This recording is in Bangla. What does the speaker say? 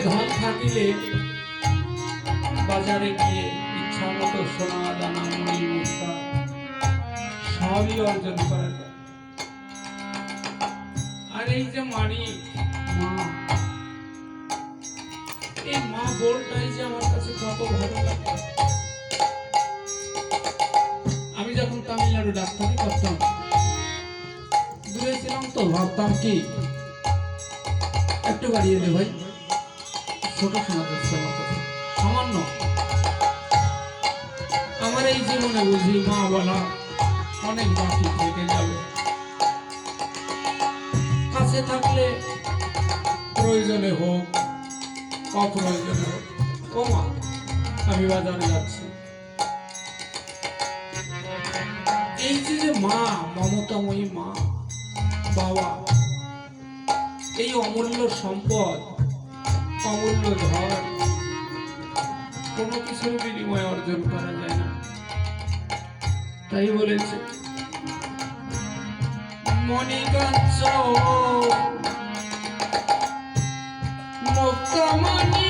ধন থাকিলে বাজারে গিয়ে ইচ্ছা মতো সোনা দানা মণি মুক্তা সবই অর্জন করা যায়। আর এই যে মানিক মা, এই মা বলটাই যে আমার কাছে কত ভালো লাগে। আমি যখন তামিলনাড়ু ডাক্তারি করতাম, দূরে ছিলাম তো ভাবতাম কি একটু বাড়িয়ে দে ভাই, ছোট শোনা যাচ্ছে আমার কাছে সামান্য। আমার এই জীবনে বুঝি মা বলা অনেক বাকি থেকে যাবে। কাছে থাকলে প্রয়োজনে হোক অপ্রয়োজনে হোক, ও মা আমি বাজারে যাচ্ছি। এই যে মা, মমতাময়ী মা, বাবা, এই অমূল্য সম্পদ, অমূল্য ধন কোনো কিছুর বিনিময়ে অর্জন করা যায় না। তাই বলেছে মণিকাঞ্চ মুক্তমণি